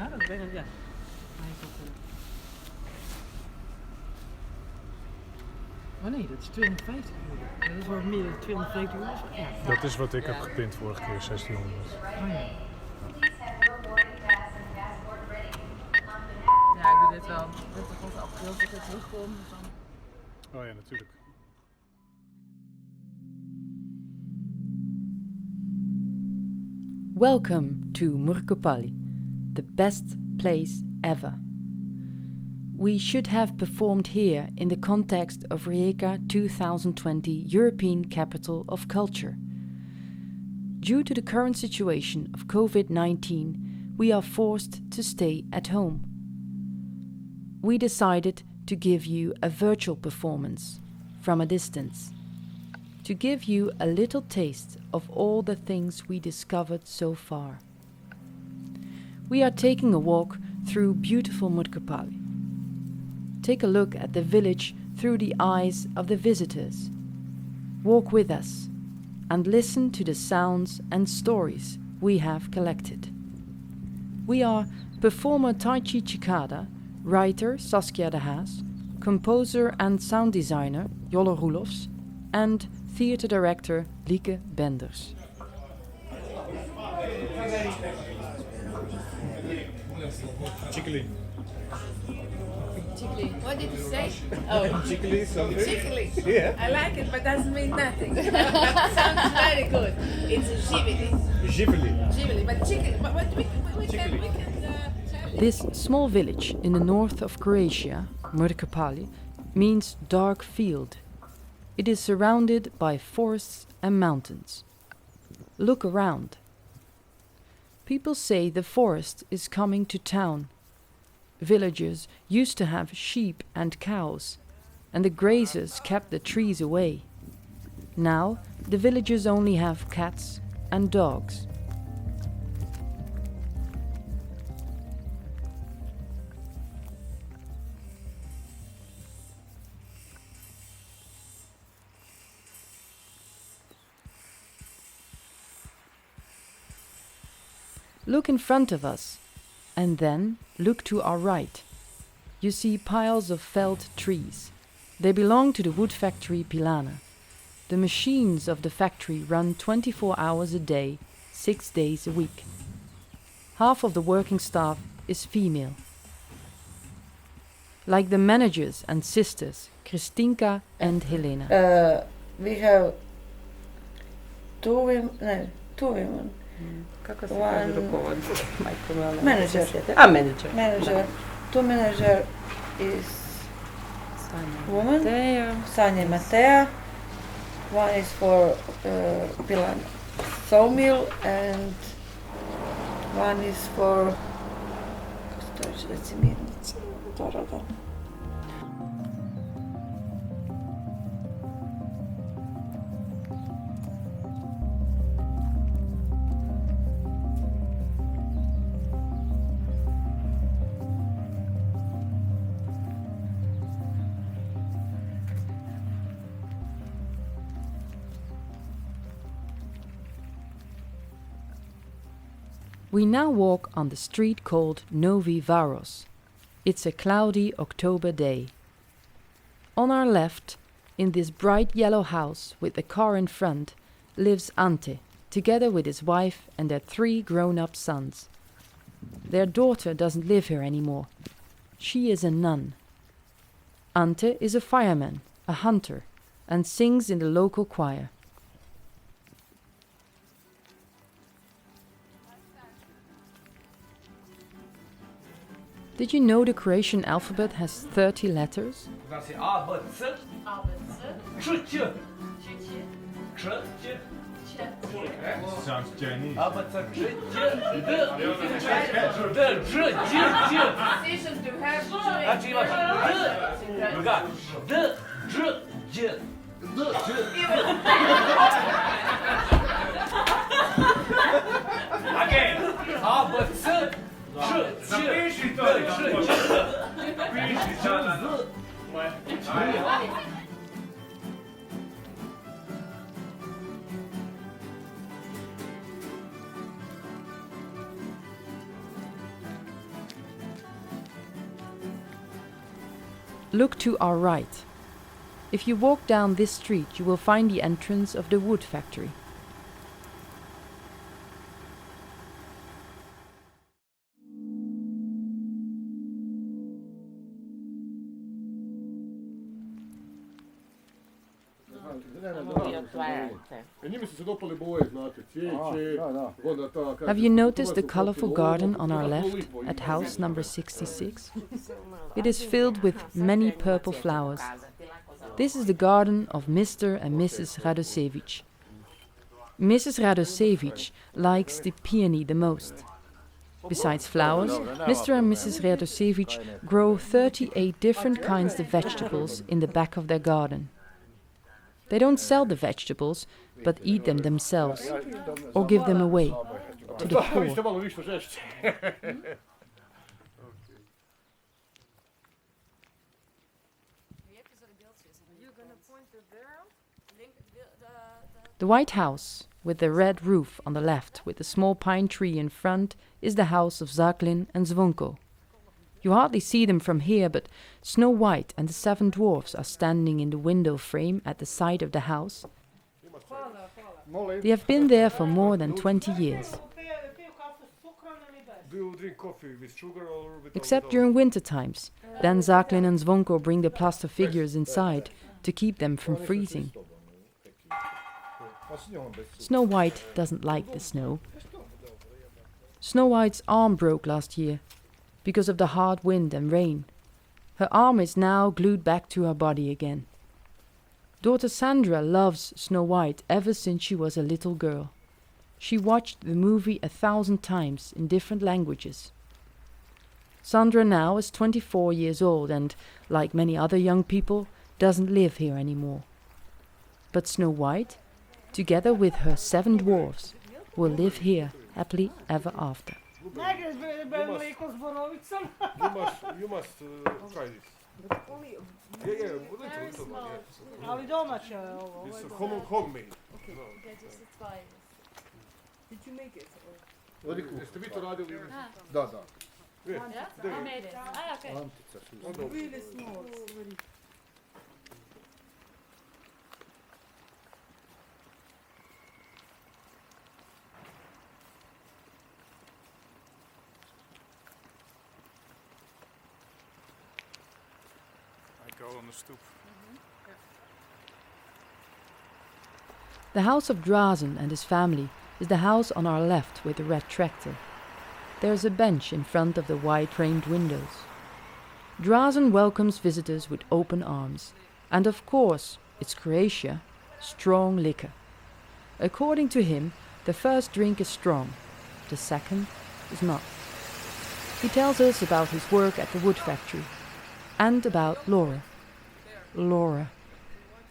Ja, dat ben ik, ja. Oh nee, dat is 250 euro. Dat is wel meer dan 250 euro. Ja. Dat is wat ik heb gepind vorige keer, 1600. Oh ja. Ja, ik doe dit wel. Dit is ons afgedeeld dat het terugkomt. Oh ja, natuurlijk. Welcome to Mrkopalj, the best place ever. We should have performed here in the context of Rijeka 2020 European Capital of Culture. Due to the current situation of COVID-19, we are forced to stay at home. We decided to give you a virtual performance from a distance, to give you a little taste of all the things we discovered so far. We are taking a walk through beautiful Mrkopalj. Take a look at the village through the eyes of the visitors. Walk with us and listen to the sounds and stories we have collected. We are performer Taichi Chikada, writer Saskia de Haas, composer and sound designer Jolle Roelofs, and theatre director Lieke Benders. Chickly. Chickly. What did you say? Oh, Chickly, something. chickly. Yeah. I like it, but doesn't mean nothing. Sounds very good. It's Ghibli. Ghibli. But chickly. But we can. This small village in the north of Croatia, Mrkopalj, means dark field. It is surrounded by forests and mountains. Look around. People say the forest is coming to town. Villagers used to have sheep and cows, and the grazers kept the trees away. Now the villagers only have cats and dogs. Look in front of us, and then look to our right. You see piles of felled trees. They belong to the wood factory Pilana. The machines of the factory run 24 hours a day, 6 days a week. Half of the working staff is female. Like the managers and sisters, Kristinka and Helena. We have two women. Kako se One- kaže rukovoditelj? Majko mila. Manager. A, manager. Manager. Two manager is woman. Teja. Sanja Matea. One is for Pilan sawmill and one is for kako se to reći mirnice. We now walk on the street called Novi Varos. It's a cloudy October day. On our left, in this bright yellow house with the car in front, lives Ante, together with his wife and their 3 grown-up sons. Their daughter doesn't live here anymore. She is a nun. Ante is a fireman, a hunter, and sings in the local choir. Did you know the Croatian alphabet has 30 letters? Znači A, B, C, Č, Ć, Č, Ć, Sounds Chinese. A, B, C, Č, Ć, D, D, Ž, Ć, Ć. Decision to have to Znači imaš D, druga, D, Ž, Đ, D, Ž. Again, A, B, C, Č, Ć, Zapiši to, D, Ž, Ć, Piši, da. look to our right. If you walk down this street, you will find the entrance of the wood factory. Have you noticed the colorful garden on our left at house number 66? It is filled with many purple flowers. This is the garden of Mr. and Mrs. Radosevich. Mrs. Radosevich likes the peony the most. Besides flowers, Mr. and Mrs. Radosevich grow 38 different kinds of vegetables in the back of their garden. They don't sell the vegetables, but eat them themselves, or give them away to the poor. The White House, with the red roof on the left with a small pine tree in front, is the house of Zaklin and Zvonko. You hardly see them from here, but Snow White and the 7 dwarfs are standing in the window frame at the side of the house. They have been there for more than 20 years. Do you drink coffee with sugar or with Except during winter times. Then Zaklin and Zvonko bring the plaster figures inside to keep them from freezing. Snow White doesn't like the snow. Snow White's arm broke last year because of the hard wind and rain. Her arm is now glued back to her body again. Daughter Sandra loves Snow White ever since she was a little girl. She watched the movie 1,000 times in different languages. Sandra now is 24 years old and, like many other young people, doesn't live here anymore. But Snow White, together with her 7 dwarfs, will live here happily ever after. You must try this. Ali domaće ovo. It's homemade. Did you make it? Jeste vi to radili? Da. Yeah? I made it. Ah, okay. Really small. On the stoep. The house of Drazen and his family is the house on our left with the red tractor. There is a bench in front of the wide-framed windows. Drazen welcomes visitors with open arms. And of course, it's Croatia, strong liquor. According to him, the first drink is strong, the second is not. He tells us about his work at the wood factory and about Laura. Laura.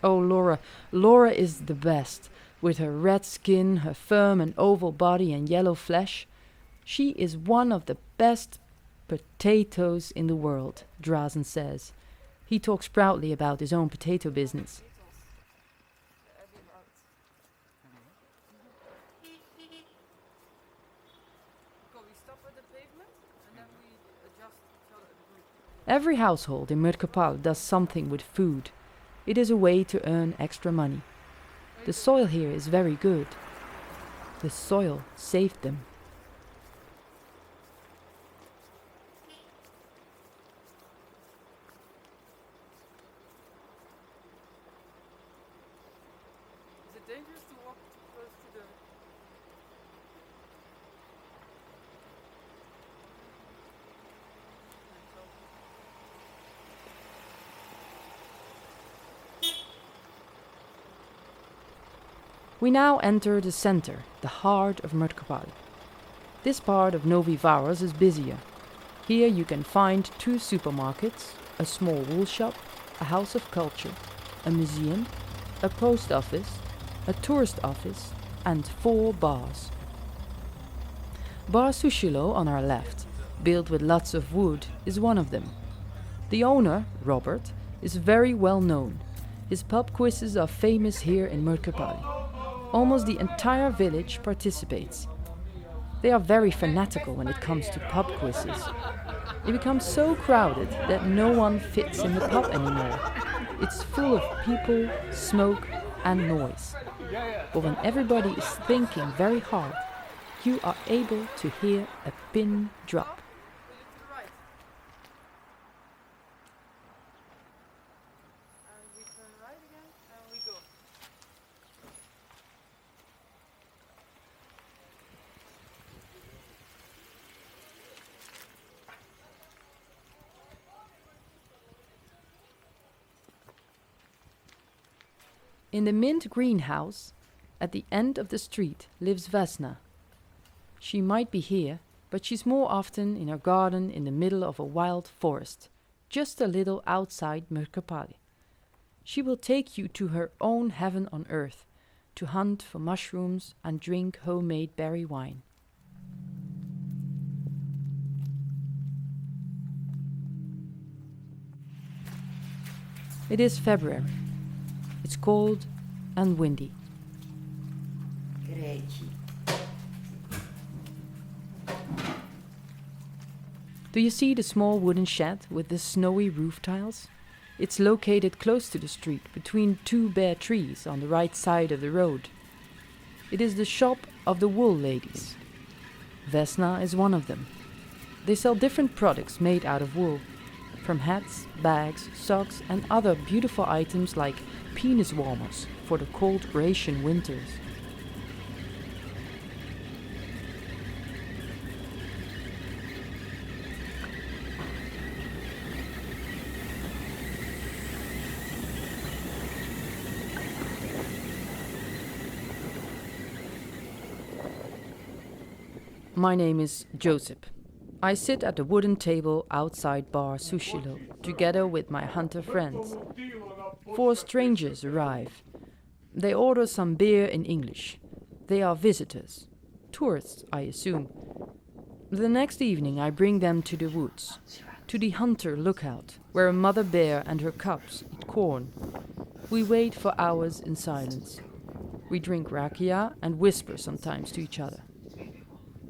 Oh, Laura. Laura is the best. With her red skin, her firm and oval body and yellow flesh. She is one of the best potatoes in the world, Drazen says. He talks proudly about his own potato business. Every household in Mrkopalj does something with food. It is a way to earn extra money. The soil here is very good. The soil saved them. Is it dangerous to walk close to the... We now enter the center, the heart of Mrkopalj. This part of Novi Varos is busier. Here you can find 2 supermarkets, a small wool shop, a house of culture, a museum, a post office, a tourist office, and 4 bars. Bar Sushilo on our left, built with lots of wood, is one of them. The owner, Robert, is very well known. His pub quizzes are famous here in Mrkopalj. Almost the entire village participates. They are very fanatical when it comes to pub quizzes. It becomes so crowded that no one fits in the pub anymore. It's full of people, smoke and noise. But when everybody is thinking very hard, you are able to hear a pin drop. In the mint greenhouse, at the end of the street, lives Vesna. She might be here, but she's more often in her garden in the middle of a wild forest, just a little outside Mrkopalj. She will take you to her own heaven on earth, to hunt for mushrooms and drink homemade berry wine. It is February. It's cold and windy. Do you see the small wooden shed with the snowy roof tiles? It's located close to the street, between two bare trees on the right side of the road. It is the shop of the wool ladies. Vesna is one of them. They sell different products made out of wool, from hats, bags, socks and other beautiful items like penis warmers for the cold Croatian winters. My name is Joseph. I sit at the wooden table outside bar Sushilo, together with my hunter friends. 4 strangers arrive. They order some beer in English. They are visitors. Tourists, I assume. The next evening I bring them to the woods, to the hunter lookout, where a mother bear and her cubs eat corn. We wait for hours in silence. We drink rakia and whisper sometimes to each other.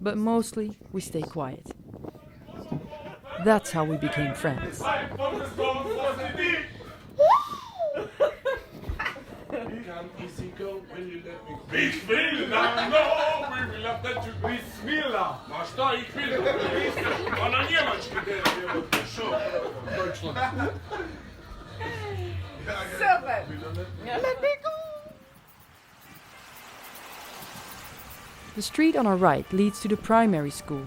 But mostly we stay quiet. That's how we became friends. Ich will na no, we will have that to Bismillah. Ma šta ich will? A na njemački Deutschland. Super. The street on our right leads to the primary school.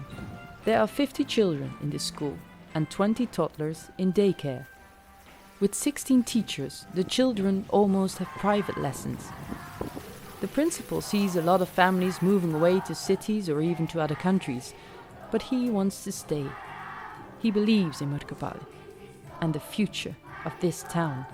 There are 50 children in this school and 20 toddlers in daycare. With 16 teachers, the children almost have private lessons. The principal sees a lot of families moving away to cities or even to other countries, but he wants to stay. He believes in Mrkopalj and the future of this town.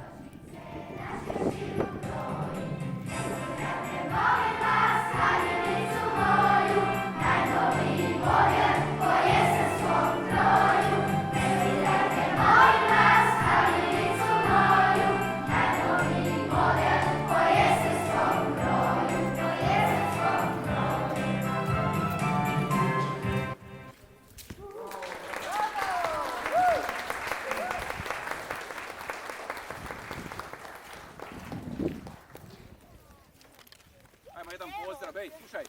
Jedan pozdrav, ej, slušaj,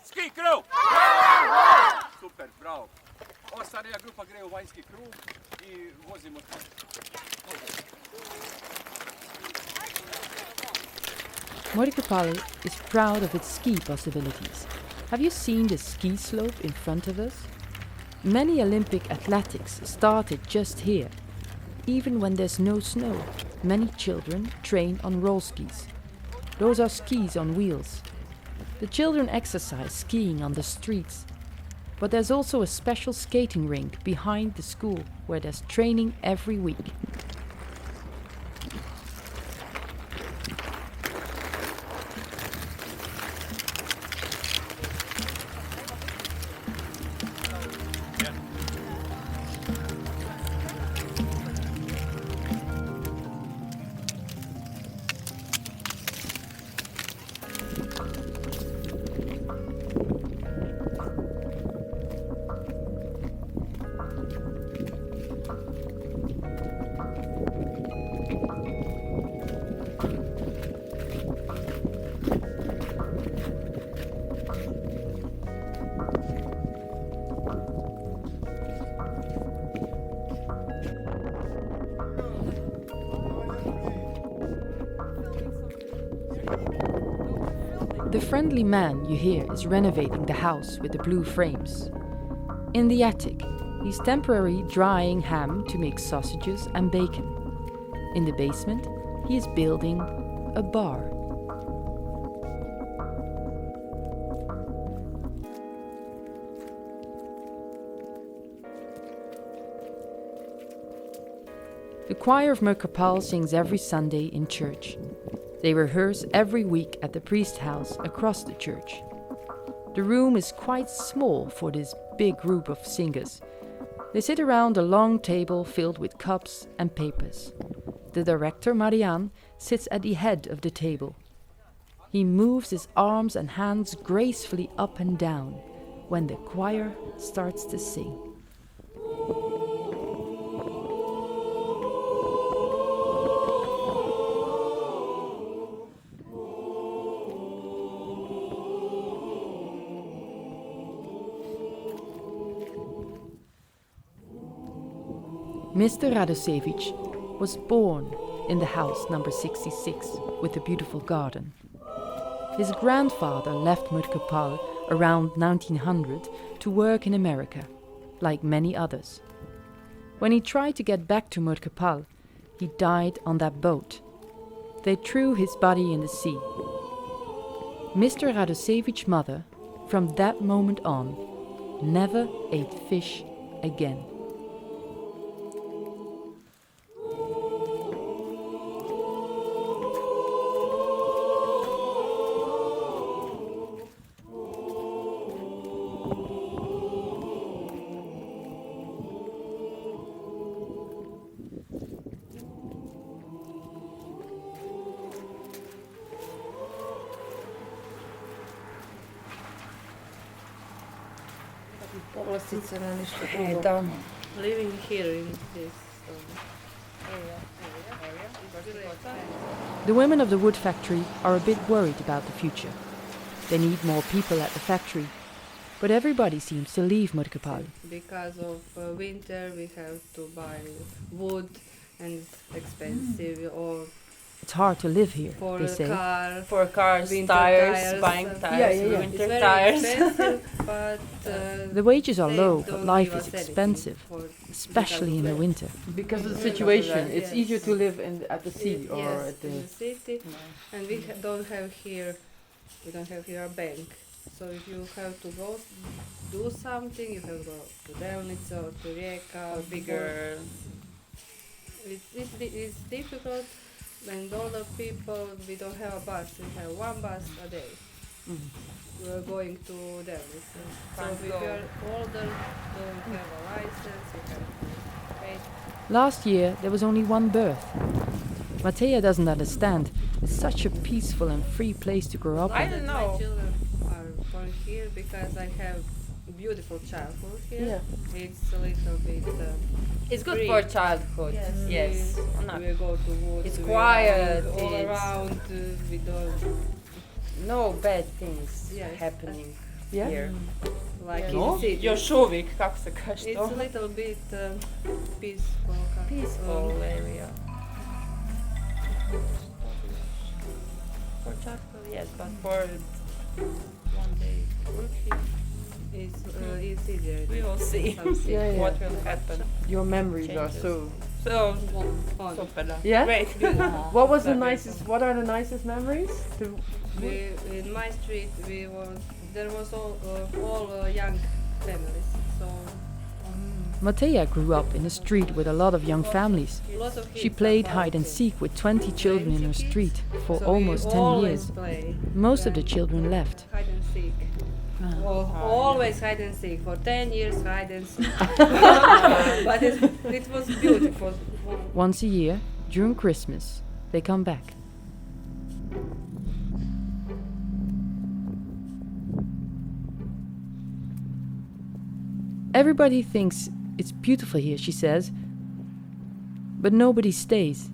ski krug! Super, bravo. Ova starija grupa gre u vanjski krug i vozimo to. Mrkopalj is proud of its ski possibilities. Have you seen the ski slope in front of us? Many Olympic athletics started just here. Even when there's no snow, many children train on roll skis. Those are skis on wheels. The children exercise skiing on the streets. But there's also a special skating rink behind the school where there's training every week. The friendly man you hear is renovating the house with the blue frames. In the attic, he's temporarily drying ham to make sausages and bacon. In the basement, he is building a bar. The choir of Mrkopalj sings every Sunday in church. They rehearse every week at the priest house across the church. The room is quite small for this big group of singers. They sit around a long table filled with cups and papers. The director, Marianne, sits at the head of the table. He moves his arms and hands gracefully up and down when the choir starts to sing. Mr. Radosevich was born in the house number 66 with a beautiful garden. His grandfather left Mrkopalj around 1900 to work in America, like many others. When he tried to get back to Mrkopalj, he died on that boat. They threw his body in the sea. Mr. Radosevich's mother, from that moment on, never ate fish again. Povlastica na ništa drugo. Living here in this The women of the wood factory are a bit worried about the future. They need more people at the factory, but everybody seems to leave Mrkopalj. Because of winter, we have to buy wood and it's expensive, or It's hard to live here, for they a say. car, For cars, winter tires, buying tires, yeah. winter it's very tires. expensive, but The wages are they low, don't but life give is us anything expensive, for- especially in the winter. Because of the situation, it's Yes. easier to live at the sea or yes, at in the. the city, and we don't have here. We don't have here a bank. So if you have to go do something, you have to go to Delnica or to Rijeka, Bigger. It's difficult. And older people, we don't have a bus. We have one bus a day. We are going to Delnica. So Can't if go. you are older, don't have a license, you have to pay. Last year there was only one birth. Mateja doesn't understand. It's such a peaceful and free place to grow up I in. don't My know. children are born here because I have beautiful childhood here. Yeah. It's a little bit. It's good Free. for childhood. Yes. Yes. No. We go to woods. It's we quiet, are all it's- around. We don't No bad things Yes. happening Yeah? here. like No? in city. Još uvijek, kako se kaže It's to? a little bit peaceful. Peaceful area. For childhood, yes, but for one day working, It's easier. we will see Something. Yeah, yeah. what will happen. Your memories are Changes. so. So, Fun. super. Yeah? Great. What was the Very nicest? What are the nicest memories? In my street, there was all young families. So Mateja grew up in a street with a lot of young families. lots of She kids played about hide and it. seek with 20 children in her 20 kids. street for So almost we 10 always years. Play Most of the children left. hide and seek. Always hide and seek. For 10 years, hide and seek. But it was beautiful. Once a year, during Christmas, they come back. Everybody thinks it's beautiful here, she says, but nobody stays.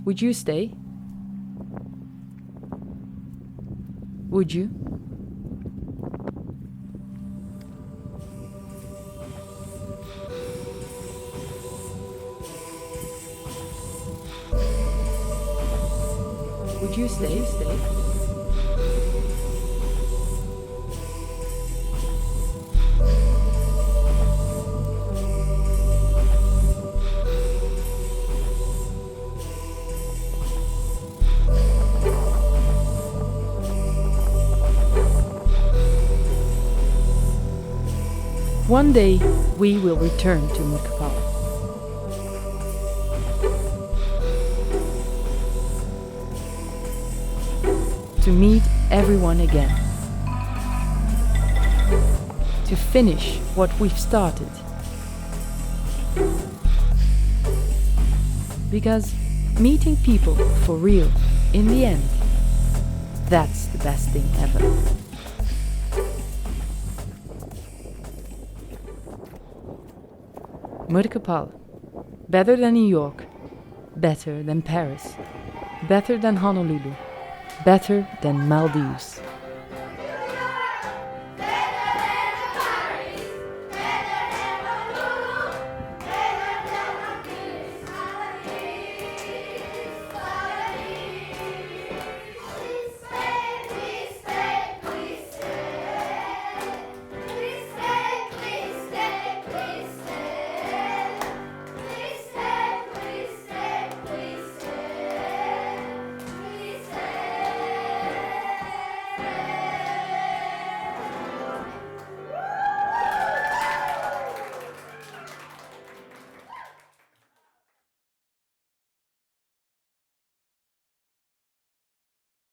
Would you stay? Would you? Would you Tuesday. One day we will return to 'Mrkopalj. To meet everyone again. To finish what we've started. Because meeting people for real, in the end, that's the best thing ever. Mrkopalj. Better than New York. Better than Paris. Better than Honolulu. Better than Maldives.